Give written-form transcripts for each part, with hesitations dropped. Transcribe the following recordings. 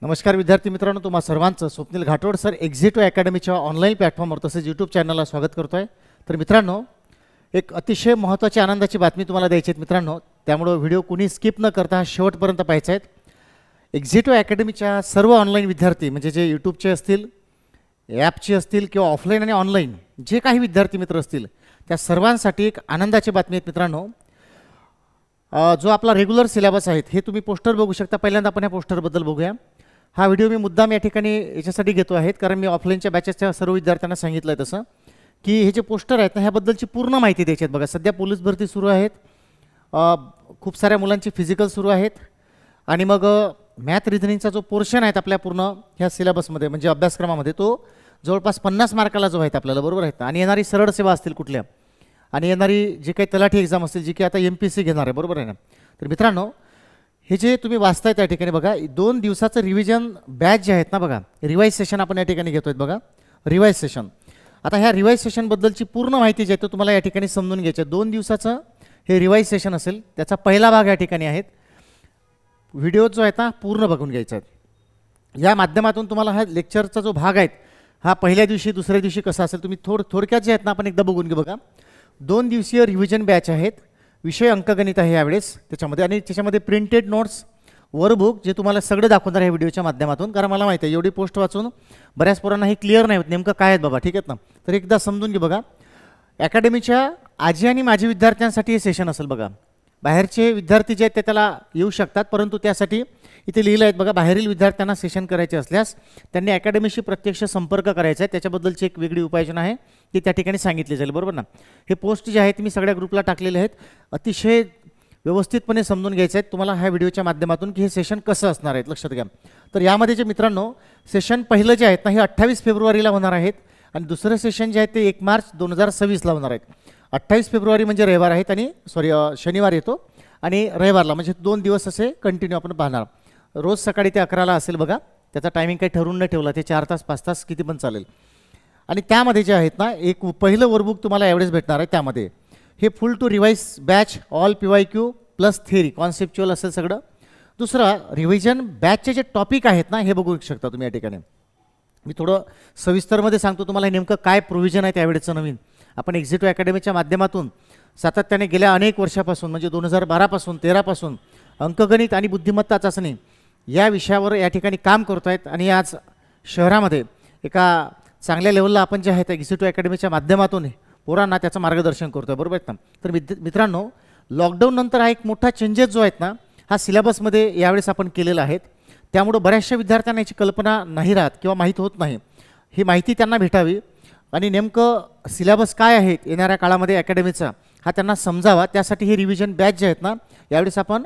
नमस्कार विद्यार्थी मित्रांनो, तुम्हा सर्वांचं स्वप्नील घाटोड सर एक्झिटो अकॅडमीच्या ऑनलाईन प्लॅटफॉर्मवर तसेच यूट्यूब चॅनलला स्वागत करतो आहे. तर मित्रांनो, एक अतिशय महत्त्वाची आनंदाची बातमी तुम्हाला द्यायची आहे मित्रांनो, त्यामुळे व्हिडिओ कुणी स्किप न करता शेवटपर्यंत पाहायचा आहे. एक्झिटो अकॅडमीच्या सर्व ऑनलाईन विद्यार्थी म्हणजे जे यूट्यूबचे असतील, ॲपचे असतील किंवा ऑफलाईन आणि ऑनलाईन जे काही विद्यार्थी मित्र असतील त्या सर्वांसाठी एक आनंदाची बातमी आहे मित्रांनो. जो आपला रेग्युलर सिलेबस आहे हे तुम्ही पोस्टर बघू शकता. पहिल्यांदा आपण या पोस्टरबद्दल बघूया. हा व्हिडिओ मी मुद्दाम या ठिकाणी याच्यासाठी घेतो आहेत कारण मी ऑफलाईनच्या बॅचेसच्या सर्व विद्यार्थ्यांना सांगितलं आहे तसं की हे जे पोस्टर आहेत ना ह्याबद्दलची पूर्ण माहिती द्यायची आहेत. बघा, सध्या पोलीस भरती सुरू आहेत, खूप साऱ्या मुलांची फिजिकल सुरू आहेत आणि मग मॅथ रिझनिंगचा जो पोर्शन आहे आपल्या पूर्ण ह्या सिलेबसमध्ये म्हणजे अभ्यासक्रमामध्ये तो जवळपास 50 मार्काला जो आहे आपल्याला, बरोबर आहेत. आणि येणारी सरळ सेवा असतील कुठल्या आणि येणारी जी काही तलाठी एक्झाम असतील जी की आता MPSC घेणार आहे, बरोबर आहे ना. तर मित्रांनो, हे जे तुम्ही वाचताय त्या ठिकाणी बघा 2 दिवसाचं रिव्हिजन बॅच जे आहेत ना, बघा रिवाईज सेशन आपण या ठिकाणी घेतोय. बघा रिवाईज सेशन. आता ह्या रिवाईज सेशनबद्दलची पूर्ण माहिती जी आहे तो तुम्हाला या ठिकाणी समजून घ्यायची आहे. 2 दिवसाचं हे रिवाईज सेशन असेल, त्याचा पहिला भाग या ठिकाणी आहेत. व्हिडिओ जो आहे ना पूर्ण बघून घ्यायचा आहे. या माध्यमातून तुम्हाला हा लेक्चरचा जो भाग आहे हा पहिल्या दिवशी दुसऱ्या दिवशी कसा असेल तुम्ही थोडक्यात जे आहेत ना आपण एकदा बघून घे. बघा 2 दिवसीय रिव्हिजन बॅच आहेत. विषय अंकगणित आहे यावेळेस त्याच्यामध्ये, आणि त्याच्यामध्ये प्रिंटेड नोट्स, वर्कबुक जे तुम्हाला सगळं दाखवणार आहे व्हिडिओच्या माध्यमातून. कारण मला माहिती आहे एवढी पोस्ट वाचून बऱ्याच पोरांना ही क्लिअर नाही होत नेमकं काय आहेत बाबा, ठीक आहेत ना. तर एकदा समजून घे. बघा अकॅडमीच्या आजी आणि माजी विद्यार्थ्यांसाठी हे सेशन असेल. बघा बाहेरचे विद्यार्थी जे आहेत ते त्याला येऊ शकतात, परंतु त्यासाठी इथे लिहिलं आहेत बघा, बाहेरील विद्यार्थ्यांना सेशन करायचे असल्यास त्यांनी अकॅडमीशी प्रत्यक्ष संपर्क करायचा आहे. त्याच्याबद्दलची एक वेगळी उपाययोजना आहे ती त्या ठिकाणी सांगितली जाईल, बरोबर ना. हे पोस्ट जे आहेत मी सगळ्या ग्रुपला टाकलेले आहेत. अतिशय व्यवस्थितपणे समजून घ्यायचं आहे तुम्हाला ह्या व्हिडिओच्या माध्यमातून की हे सेशन कसं असणार आहे, लक्षात घ्या. तर यामध्ये जे मित्रांनो सेशन पहिलं जे आहेत ना हे 28 फेब्रुवारीला होणार आहेत आणि दुसरं सेशन जे आहे ते 1 मार्च 2026ला होणार आहेत. 28 फेब्रुवारी म्हणजे रविवार आहेत आणि शनिवार येतो आणि रविवारला म्हणजे 2 दिवस असे कंटिन्यू आपण पाहणार. रोज सकाळी ते 11ला असेल. बघा त्याचा टायमिंग काही ठरवून नाही ठेवला, ते 4 तास 5 तास किती पण चालेल. आणि त्यामध्ये जे आहेत ना एक पहिलं वर्कबुक तुम्हाला एवढेच भेटणार आहे. त्यामध्ये हे full to revise batch, all PYQ plus theory conceptual असेल सगळं. दुसरं रिव्हिजन बॅचचे जे टॉपिक आहेत ना हे बघू शकता तुम्ही या ठिकाणी. मी थोडं सविस्तरमध्ये सांगतो तुम्हाला नेमकं काय प्रोव्हिजन आहे त्यावेळेचं नवीन. आपण एक्झिटो अकॅडमीच्या माध्यमातून सातत्याने गेल्या अनेक वर्षापासून म्हणजे 2012 पासून 13 पासून अंकगणित आणि बुद्धिमत्ता चाचणी या विषयावर या ठिकाणी काम करतो आहेत आणि आज शहरामध्ये एका चांगल्या लेवलला आपण जे आहे त्या एक्झिटो अकॅडमीच्या माध्यमातून पोरांना त्याचं मार्गदर्शन करतो आहे, बरोबर आहेत ना. तर मित्रांनो, लॉकडाऊन नंतर हा एक मोठा चेंजेस जो आहेत ना हा सिलेबसमध्ये यावेळेस आपण केलेला आहे. त्यामुळं बऱ्याचशा विद्यार्थ्यांना याची कल्पना नाही राहत किंवा माहीत होत नाही. ही माहिती त्यांना भेटावी आणि नेमकं सिलेबस काय आहे येणाऱ्या काळामध्ये अकॅडमीचा हा त्यांना समजावा, त्यासाठी हे रिव्हिजन बॅच जे आहेत ना यावेळेस आपण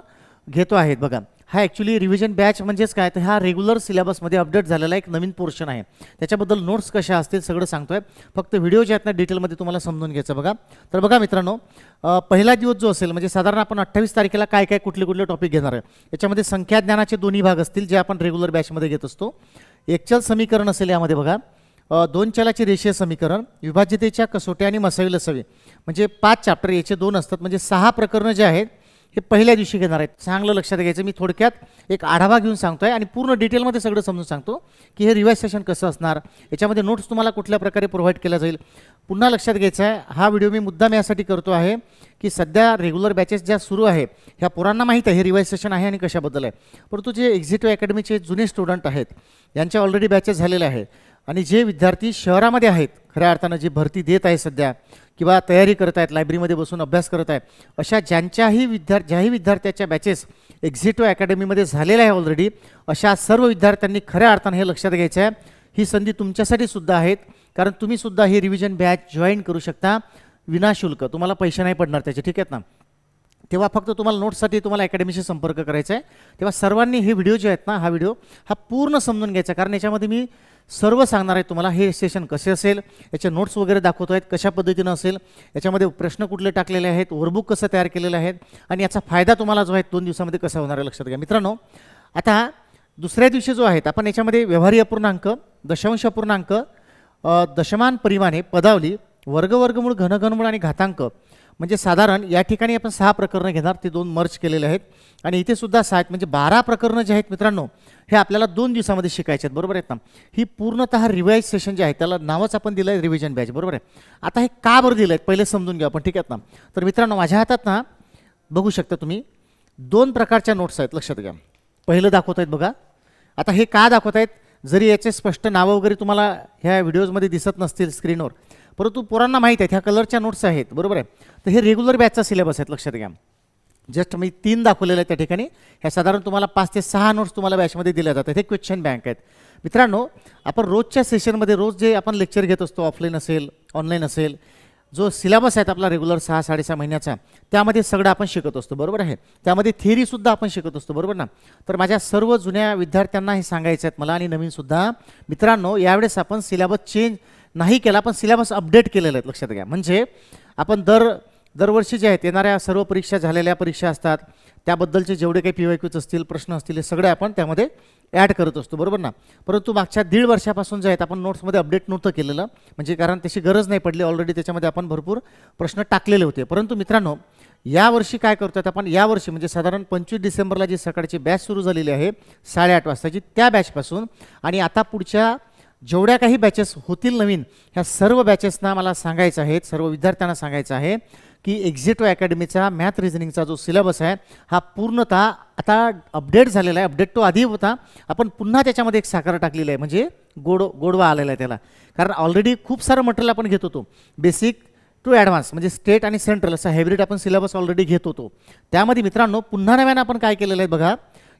घेतो आहेत. बघा हा ॲक्च्युली रिव्हिजन बॅच म्हणजेच काय तर हा रेग्युलर सिलेबसमध्ये अपडेट झालेला एक नवीन पोर्शन आहे. त्याच्याबद्दल नोट्स कशा असतील सगळं सांगतो आहे. फक्त व्हिडिओ जे आहेत ना डिटेलमध्ये तुम्हाला समजून घ्यायचं. बघा तर बघा मित्रांनो, पहिला दिवस जो असेल म्हणजे साधारण आपण 28 तारखेला काय काय कुठले टॉपिक घेणार आहे. याच्यामध्ये संख्या ज्ञानाचे दोन्ही भाग असतील जे आपण रेग्युलर बॅचमध्ये घेत असतो. एकचल समीकरण असेल यामध्ये. बघा 2 चलाचे रेषीय समीकरण, विभाज्यतेच्या कसोट्या आणि मसावी लसावी म्हणजे 5 चॅप्टर याचे 2 असतात म्हणजे 6 प्रकरणं जे आहेत हे पहिल्या दिवशी घेणार आहेत. चांगलं लक्षात घ्यायचं. मी थोडक्यात एक आढावा घेऊन सांगतो आहे आणि पूर्ण डिटेलमध्ये सगळं समजून सांगतो की हे रिवाईज सेशन कसं असणार, याच्यामध्ये नोट्स तुम्हाला कुठल्या प्रकारे प्रोव्हाइड केल्या जाईल. पुन्हा लक्षात घ्यायचं आहे हा व्हिडिओ मी मुद्दाम यासाठी करतो आहे की सध्या रेग्युलर बॅचेस ज्या सुरू आहे ह्या पोरांना माहीत आहे हे रिवाईज सेशन आहे आणि कशाबद्दल आहे, परंतु जे एक्झिटो अकॅडमीचे जुने स्टुडंट आहेत यांच्या ऑलरेडी बॅचेस झालेले आहे आणि जे विद्यार्थी शहरामध्ये आहेत खऱ्या अर्थानं जे भरती देत आहे सध्या किंवा तयारी करत आहेत, लायब्ररीमध्ये बसून अभ्यास करत आहे, अशा ज्याही विद्यार्थ्याच्या बॅचेस एक्झिटो अकॅडमीमध्ये झालेल्या आहे ऑलरेडी, अशा सर्व विद्यार्थ्यांनी खऱ्या अर्थानं हे लक्षात घ्यायचं आहे. ही संधी तुमच्यासाठी सुद्धा आहेत कारण तुम्हीसुद्धा ही रिव्हिजन बॅच जॉईन करू शकता विनाशुल्क. तुम्हाला पैसे नाही पडणार त्याचे, ठीक आहेत ना. तेव्हा फक्त तुम्हाला नोट्ससाठी तुम्हाला अकॅडमीशी संपर्क करायचा आहे. तेव्हा सर्वांनी हे व्हिडिओ जे आहेत ना हा व्हिडिओ हा पूर्ण समजून घ्यायचा कारण याच्यामध्ये मी सर्व सांगणार आहे तुम्हाला. हे सेशन कसे असेल, याचे नोट्स वगैरे दाखवतो आहेत कशा पद्धतीनं असेल, याच्यामध्ये प्रश्न कुठले टाकलेले आहेत, वर्कबुक कसं तयार केलेलं आहे आणि याचा फायदा तुम्हाला जो आहे 2 दिवसामध्ये कसा होणार आहे लक्षात घ्या. मित्रांनो, आता दुसऱ्या दिवशी जो आहेत आपण याच्यामध्ये व्यवहारी अपूर्णांक, दशांश अपूर्णांक, दशमान परिमाणे, पदावली, वर्गमूळ, घनमूळ आणि घातांक म्हणजे साधारण या ठिकाणी आपण 6 प्रकरणं घेणार, ते 2 मर्ज केलेले आहेत आणि इथे सुद्धा 6 आहेत, म्हणजे 12 प्रकरणं जे आहेत मित्रांनो हे आपल्याला 2 दिवसामध्ये शिकायचे आहेत, बरोबर आहेत ना. ही पूर्णतः रिवाईज सेशन जे आहे त्याला नावच आपण दिलं आहे रिव्हिजन बॅच, बरोबर आहे. आता हे का बरं दिलं आहे पहिले समजून घ्या आपण, ठीक आहेत ना. तर मित्रांनो माझ्या हातात ना बघू शकता तुम्ही 2 प्रकारच्या नोट्स आहेत, लक्षात घ्या. पहिलं दाखवत आहेत बघा. आता हे का दाखवत आहेत, जरी याचे स्पष्ट नावं वगैरे तुम्हाला ह्या व्हिडिओजमध्ये दिसत नसतील स्क्रीनवर, परंतु पोरांना माहीत आहेत ह्या कलरच्या नोट्स आहेत, बरोबर आहे. तर हे रेग्युलर बॅचचा सिलेबस आहेत, लक्षात घ्या. जस्ट मी 3 दाखवलेले आहेत त्या ठिकाणी. ह्या साधारण तुम्हाला 5 ते 6 नोट्स तुम्हाला बॅचमध्ये दिल्या जातात. हे क्वेश्चन बँक आहेत मित्रांनो. आपण रोजच्या सेशनमध्ये रोज जे आपण लेक्चर घेत असतो, ऑफलाईन असेल ऑनलाईन असेल, जो सिलेबस आहे आपला रेग्युलर 6-6.5 महिन्याचा, त्यामध्ये सगळं आपण शिकत असतो, बरोबर आहे. त्यामध्ये थिअरीसुद्धा आपण शिकत असतो, बरोबर ना. तर माझ्या सर्व जुन्या विद्यार्थ्यांना हे सांगायचं आहेत मला आणि नवीनसुद्धा मित्रांनो, यावेळेस आपण सिलेबस चेंज नाही केला, पण सिलेबस अपडेट केलेला आहे, लक्षात घ्या. म्हणजे आपण दरवर्षी जे आहेत येणाऱ्या सर्व परीक्षा झालेल्या परीक्षा असतात त्याबद्दलचे जेवढे काही PYQs असतील, प्रश्न असतील, हे सगळे आपण त्यामध्ये ॲड करत असतो, बरोबर ना. परंतु मागच्या 1.5 वर्षापासून जे आहेत आपण नोट्समध्ये अपडेट नव्हतं केलेलं, म्हणजे कारण त्याची गरज नाही पडली, ऑलरेडी त्याच्यामध्ये आपण भरपूर प्रश्न टाकलेले होते. परंतु मित्रांनो यावर्षी काय करतो आपण, यावर्षी म्हणजे साधारण 25 डिसेंबरला जी सकाळची बॅच सुरू झालेली आहे 8:30 वाजताची, त्या बॅचपासून आणि आता पुढच्या जेवढ्या काही बॅचेस होतील नवीन, ह्या सर्व बॅचेसना मला सांगायचं आहे, सर्व विद्यार्थ्यांना सांगायचं आहे की एक्झिटो अकॅडमीचा मॅथ रिझनिंगचा जो सिलेबस आहे हा पूर्णतः आता अपडेट झालेला आहे. अपडेट तो आधी होता, आपण पुन्हा त्याच्यामध्ये एक साखर टाकलेली आहे, म्हणजे गोडवा आलेला आहे त्याला. कारण ऑलरेडी खूप सारं मटेरियल आपण घेत होतो, बेसिक टू ॲडव्हान्स म्हणजे स्टेट आणि सेंट्रल असा हायब्रिड आपण सिलेबस ऑलरेडी घेत होतो. त्यामध्ये मित्रांनो पुन्हा नव्यानं आपण काय केलेलं आहे बघा,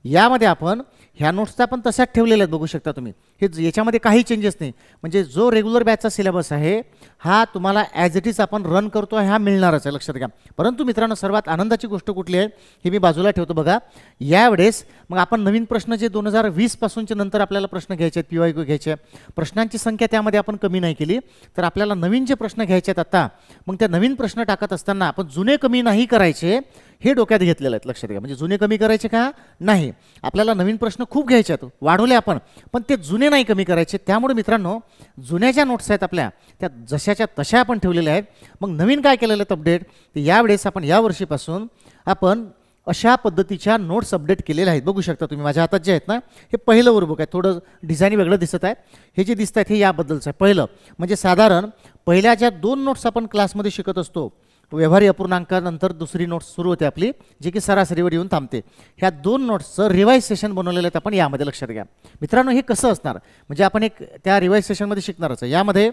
यामध्ये आपण ह्या नोट्स आपण तशाच ठेवलेल्या आहेत, बघू शकता तुम्ही. हे याच्यामध्ये काही चेंजेस नाही, म्हणजे जो रेग्युलर बॅचचा सिलेबस आहे हा तुम्हाला ॲज इट इज आपण रन करतो हा मिळणारच आहे, लक्षात घ्या. परंतु मित्रांनो सर्वात आनंदाची गोष्ट कुठली आहे हे मी बाजूला ठेवतो बघा. यावेळेस मग आपण नवीन प्रश्न जे 2020 पासूनचे नंतर आपल्याला प्रश्न घ्यायचे आहेत, PYQ घ्यायचे आहे, प्रश्नांची संख्या त्यामध्ये आपण कमी नाही केली. तर आपल्याला नवीन जे प्रश्न घ्यायचे आहेत आता, मग त्या नवीन प्रश्न टाकत असताना आपण जुने कमी नाही करायचे हे डोक्यात घेतलेलं आहे, लक्षात घ्या. म्हणजे जुने कमी करायचे का नाही, आपल्याला नवीन प्रश्न खूप घ्यायचे आहेत, वाढवले आपण, पण ते जुने नाही कमी करायचे. त्यामुळे मित्रांनो जुन्या ज्या नोट्स आहेत आपल्या त्या जशाच्या तशा आपण ठेवलेल्या आहेत. मग नवीन काय केलेलं आहे अपडेट, तर यावेळेस आपण यावर्षीपासून आपण अशा पद्धतीच्या नोट्स अपडेट केलेल्या आहेत. बघू शकता तुम्ही माझ्या हातात जे आहेत ना, हे पहिलं वर्कबुक आहे, थोडं डिझाईन वेगळं दिसत आहे. हे जे दिसत आहेत हे याबद्दलचं आहे. पहिलं म्हणजे साधारण पहिल्या ज्या 2 नोट्स आपण क्लासमध्ये शिकत असतो, व्यवहारी अपूर्णांकानंतर दुसरी नोट्स सुरू होते आपली, जे की सरासरीवर येऊन थांबते, ह्या 2 नोट्सचं रिवाईज सेशन बनवलेलं आहेत आपण यामध्ये, लक्षात घ्या. मित्रांनो हे कसं असणार, म्हणजे आपण एक त्या रिवाईज सेशनमध्ये शिकणारच आहे. यामध्ये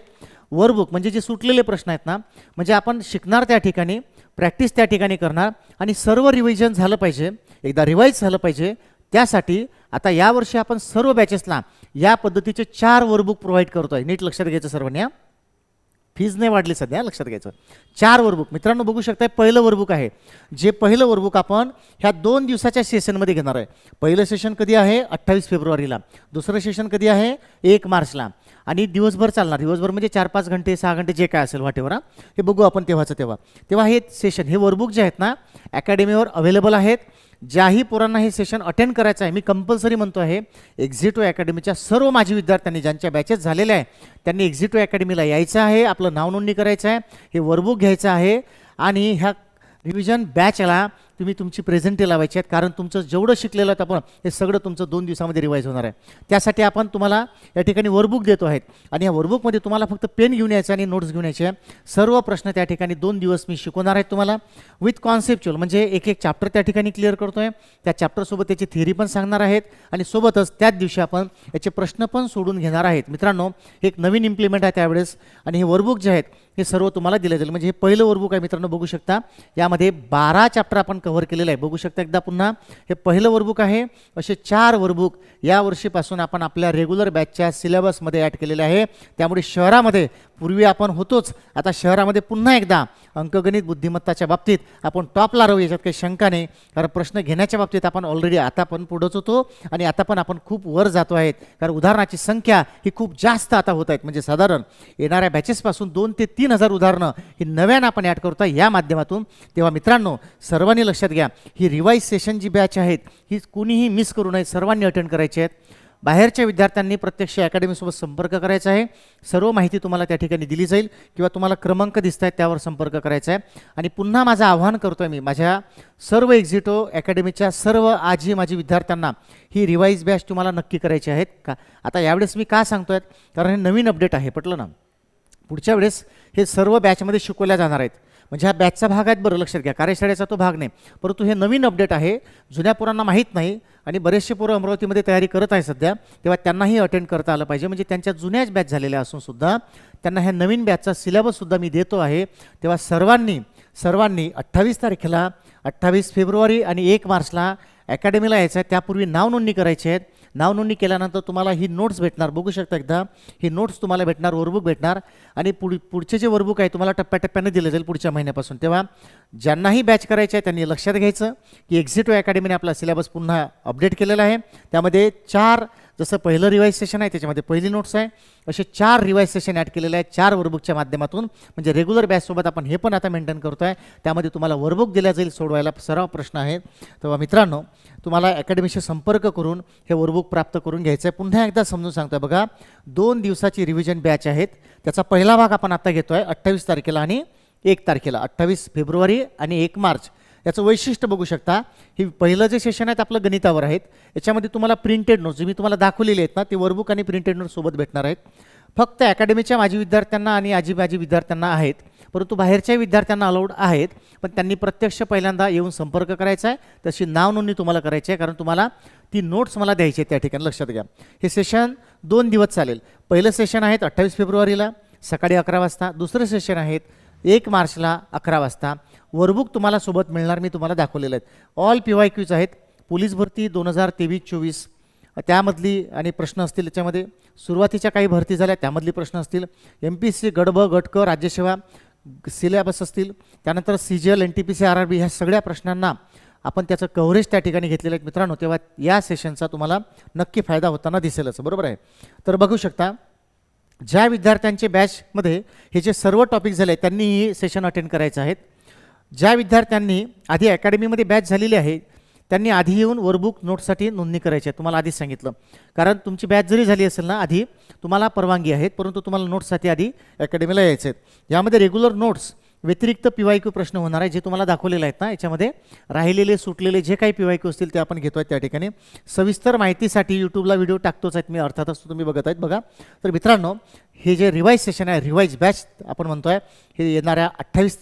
वर्कबुक म्हणजे जे सुटलेले प्रश्न आहेत ना, म्हणजे आपण शिकणार त्या ठिकाणी, प्रॅक्टिस त्या ठिकाणी करणार आणि सर्व रिव्हिजन झालं पाहिजे, एकदा रिवाईज झालं पाहिजे. त्यासाठी आता यावर्षी आपण सर्व बॅचेसला या पद्धतीचे 4 वर्कबुक प्रोव्हाइड करतो आहे. नीट लक्षात घ्यायचं सर्वांनी, फीज नाही वाढली सध्या, लक्षात घ्यायचं. 4 वर्कबुक मित्रांनो बघू शकताय. पहिलं वर्कबुक आहे, जे पहिलं वर्कबुक आपण ह्या 2 दिवसाच्या सेशनमध्ये घेणार आहे. पहिलं सेशन कधी आहे 28 फेब्रुवारीला, दुसरं सेशन कधी आहे 1 मार्चला आणि दिवसभर चालणार. दिवसभर म्हणजे 4-5 घंटे 6 घंटे जे काय असेल वाटेवर, हे बघू आपण तेव्हाचं तेव्हा हे सेशन, हे वर्कबुक जे आहेत ना अकॅडमीवर अवेलेबल आहेत. ज्याही पोरांना हे सेशन अटेंड करायचं आहे, मी कंपल्सरी म्हणतो आहे, एक्झिटो अकॅडमीच्या सर्व माझी विद्यार्थ्यांनी ज्यांच्या बॅचेस झालेल्या आहे त्यांनी एक्झिटो अकॅडमीला यायचं आहे, आपलं नाव नोंदणी करायचं आहे, हे वर्कबुक घ्यायचं आहे आणि ह्या रिव्हिजन बॅचला तुम्ही तुमची प्रेझेंटी लावायची आहेत. कारण तुमचं जेवढं शिकलेलं आहे आपण हे सगळं तुमचं 2 दिवसामध्ये रिवाईज होणार आहे. त्यासाठी आपण तुम्हाला या ठिकाणी वर्कबुक देतो आहेत आणि या वर्कबुकमध्ये तुम्हाला फक्त पेन घेऊन यायचं आणि नोट्स घेऊन यायचे आहे. सर्व प्रश्न त्या ठिकाणी 2 दिवस मी शिकवणार आहेत तुम्हाला विथ कॉन्सेप्च्युअल, म्हणजे एक चॅप्टर त्या ठिकाणी क्लिअर करतो आहे, त्या चॅप्टरसोबत त्याची थिअरी पण सांगणार आहेत आणि सोबतच त्याच दिवशी आपण याचे प्रश्न पण सोडून घेणार आहेत. मित्रांनो एक नवीन इम्प्लिमेंट आहे त्यावेळेस आणि हे वर्कबुक जे आहेत हे सर्व तुम्हाला दिले जाईल. म्हणजे हे पहिलं वर्कबुक आहे मित्रांनो, बघू शकता. यामध्ये 12 चॅप्टर आपण कव्हर केलेलं आहे, बघू शकता एकदा पुन्हा. हे पहिलं वर्कबुक आहे. असे 4 वर्कबुक या वर्षीपासून आपण आपल्या रेग्युलर बॅचच्या सिलेबसमध्ये ॲड केलेले आहे. त्यामुळे शहरामध्ये पूर्वी आपण होतोच, आता शहरामध्ये पुन्हा एकदा अंकगणित बुद्धिमत्ताच्या बाबतीत आपण टॉपला राहू, याच्यात काही शंका नाही. कारण प्रश्न घेण्याच्या बाबतीत आपण ऑलरेडी आता पण पुढंच होतो आणि आता पण आपण खूप वर जातो आहेत. कारण उदाहरणाची संख्या ही खूप जास्त आता होत आहेत, म्हणजे साधारण येणाऱ्या बॅचेसपासून 2 ते 3 हजार उदाहरणं ही नव्यानं आपण ॲड करतो या माध्यमातून. तेव्हा मित्रांनो सर्वांनी लक्षात घ्या, ही रिवाईज सेशन जी बॅच आहेत ही कुणीही मिस करू नये, सर्वांनी अटेंड करायची आहेत. बाहेरच्या विद्यार्थ्यांनी प्रत्यक्ष अकॅडमीसोबत संपर्क करायचा आहे. सर्व माहिती तुम्हाला त्या ठिकाणी दिली जाईल किंवा तुम्हाला क्रमांक दिसत आहेत त्यावर संपर्क करायचा आहे. आणि पुन्हा माझं आव्हान करतो आहे मी माझ्या सर्व एक्झिटो अकॅडमीच्या सर्व आजी माझी विद्यार्थ्यांना ही रिवाईज बॅच तुम्हाला नक्की करायची आहेत का. आता यावेळेस मी का सांगतो आहे, कारण हे नवीन अपडेट आहे, पटलं ना. पुढच्या वेळेस हे सर्व बॅचमध्ये शिकवल्या जाणार आहेत. म्हणजे हा बॅचचा भाग आहेत, बरं लक्षात घ्या, कार्यशाळेचा तो भाग नाही, परंतु हे नवीन अपडेट आहे, जुन्या पोरांना माहीत नाही. आणि बरेचसे पोरं अमरावतीमध्ये तयारी करत आहे सध्या, तेव्हा त्यांनाही अटेंड करता आलं पाहिजे. म्हणजे त्यांच्या जुन्याच बॅच झालेल्या असूनसुद्धा त्यांना ह्या नवीन बॅचचा सिलेबससुद्धा मी देतो आहे. तेव्हा सर्वांनी 28 तारखेला 28 फेब्रुवारी आणि 1 मार्चला अकॅडमीला यायचं आहे. त्यापूर्वी नाव नोंदणी करायची आहेत. नाव नोंदणी केल्यानंतर तुम्हाला ही नोट्स भेटणार, बघू शकता एकदा ही नोट्स तुम्हाला भेटणार, वर्कबुक भेटणार. आणि पुढचे जे वर्कबुक आहे तुम्हाला टप्प्याटप्प्याने दिले जाईल पुढच्या महिन्यापासून. तेव्हा ज्यांनाही बॅच करायचे आहे त्यांनी लक्षात घ्यायचं की एक्झिटो अकॅडमीने आपला सिलेबस पुन्हा अपडेट केलेला आहे. त्यामध्ये 4, जसं पहिलं रिवाईज सेशन आहे त्याच्यामध्ये पहिली नोट्स आहे, असे 4 रिवाईज सेशन ॲड केलेले आहेत 4 वर्कबुकच्या माध्यमातून. म्हणजे रेग्युलर बॅचसोबत आपण हे पण आता मेंटेन करतो आहे. त्यामध्ये तुम्हाला वर्कबुक दिल्या जाईल, सोडवायला सराव प्रश्न आहेत. तेव्हा मित्रांनो, तुम्हाला अकॅडमीशी संपर्क करून हे वर्कबुक प्राप्त करून घ्यायचं आहे. पुन्हा एकदा समजून सांगतो आहे बघा, 2 दिवसाची रिव्हिजन बॅच आहेत. त्याचा पहिला भाग आपण आता घेतो आहे 28 तारखेला आणि 1 तारखेला, 28 फेब्रुवारी आणि 1 मार्च. याचं वैशिष्ट्य बघू शकता, ही पहिलं जे सेशन आहेत आपलं गणितावर आहेत. याच्यामध्ये तुम्हाला प्रिंटेड नोट्स जे मी तुम्हाला दाखवलेले आहेत ना, ते वर्कबुक आणि प्रिंटेड नोट्स सोबत भेटणार आहेत. फक्त अकॅडमीच्या माजी विद्यार्थ्यांना आणि आजी माझी विद्यार्थ्यांना आहेत, परंतु बाहेरच्या विद्यार्थ्यांना अलाउड आहेत. पण त्यांनी प्रत्यक्ष पहिल्यांदा येऊन संपर्क करायचा आहे, तशी नाव नोंदणी तुम्हाला करायची आहे, कारण तुम्हाला ती नोट्स मला द्यायची आहे त्या ठिकाणी. लक्षात घ्या, हे सेशन 2 दिवस चालेल. पहिलं सेशन आहेत 28 फेब्रुवारीला सकाळी 11 वाजता, दुसरं सेशन आहेत 1 मार्चला 11 वाजता. वर्कबुक तुम्हाला सोबत मिळणार, मी तुम्हाला दाखवलेलं आहेत. ऑल PYQs आहेत. पोलीस भरती 2023-24 त्यामधली आणि प्रश्न असतील. त्याच्यामध्ये सुरुवातीच्या काही भरती झाल्या त्यामधली प्रश्न असतील. MPSC गट ब गट क राज्यसेवा सिलेबस असतील. त्यानंतर CGL NTPC RRB ह्या सगळ्या प्रश्नांना आपण त्याचं कव्हरेज त्या ठिकाणी घेतलेलं आहे मित्रांनो. तेव्हा या सेशनचा तुम्हाला नक्की फायदा होताना दिसेलच, बरोबर आहे. तर बघू शकता, ज्या विद्यार्थ्यांचे बॅचमध्ये हे जे सर्व टॉपिक झाले त्यांनी ही सेशन अटेंड करायचं आहेत. ज्या विद्यार्थ्यांनी आधी अकॅडमीमध्ये बॅच झालेली आहे त्यांनी आधी येऊन वर्कबुक नोट्ससाठी नोंदणी करायची आहे. तुम्हाला आधीच सांगितलं, कारण तुमची बॅच जरी झाली असेल ना आधी, तुम्हाला परवानगी आहेत, परंतु तुम्हाला नोट्ससाठी आधी अकॅडमीला यायचे आहेत. यामध्ये रेग्युलर नोट्स व्यतिरिक्त PYQ प्रश्न होणार आहे, जे तुम्हाला दाखवलेले आहेत ना. याच्यामध्ये राहिलेले सुटलेले जे काही PYQ असतील ते आपण घेतो आहे त्या ठिकाणी. सविस्तर माहितीसाठी यूट्यूबला व्हिडिओ टाकतोच आहेत मी, अर्थातच तुम्ही बघत आहेत बघा. तर मित्रांनो, हे जे रिवाईज सेशन आहे, रिवाईज बॅच आपण म्हणतो आहे, हे येणाऱ्या 28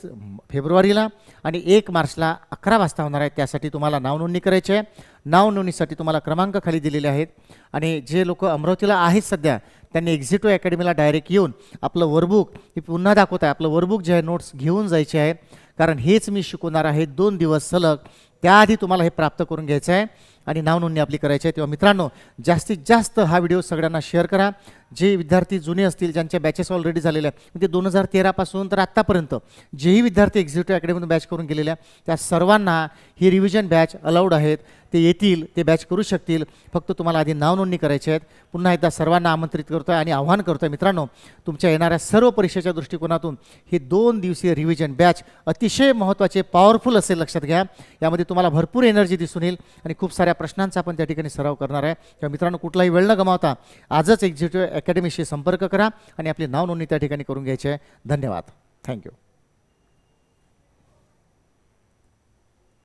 फेब्रुवारीला आणि 1 मार्चला 11 वाजता होणार आहे. त्यासाठी तुम्हाला नाव नोंदणी करायची आहे. नाव नोंदणीसाठी तुम्हाला क्रमांक खाली दिलेले आहेत. आणि जे लोक अमरावतीला आहेत सध्या त्यांनी एक्झिटो अकॅडमीला डायरेक्ट येऊन आपलं वर्कबुक हे पुन्हा दाखवत आहे, आपलं वर्कबुक जे आहे नोट्स घेऊन जायचे आहे, कारण हेच मी शिकवणार आहे 2 दिवस सलग. त्याआधी तुम्हाला हे प्राप्त करून घ्यायचं आहे आणि नाव नोंदणी आपली करायची आहे. तेव्हा मित्रांनो, जास्तीत जास्त हा व्हिडिओ सगळ्यांना शेअर करा. जे विद्यार्थी जुने असतील, ज्यांच्या बॅचेस ऑलरेडी झालेल्या आहेत, म्हणजे 2013 पासून तर आत्तापर्यंत जेही विद्यार्थी एक्झिटो अकॅडमीतून बॅच करून गेलेल्या त्या सर्वांना ही रिव्हिजन बॅच अलाउड आहेत. ते येतील, ते बॅच करू शकतील. फक्त तुम्हाला आधी नाव नोंदणी करायची आहेत. पुन्हा एकदा सर्वांना आमंत्रित करतो आहे आणि आव्हान करतो आहे मित्रांनो, तुमच्या येणाऱ्या सर्व परीक्षेच्या दृष्टिकोनातून ही 2 दिवसीय रिव्हिजन बॅच अतिशय महत्त्वाचे, पॉवरफुल असेल. लक्षात घ्या, यामध्ये तुम्हाला भरपूर एनर्जी दिसून येईल आणि खूप साऱ्या प्रश्नांचा आपण त्या ठिकाणी सराव करणार आहे. तेव्हा मित्रांनो, कुठलाही वेळ न गमावता आजच एक्झिटो अकॅडमीशी संपर्क करा आणि आपली नाव नोंदणी त्या ठिकाणी करून घ्यायची आहे. धन्यवाद. थँक्यू.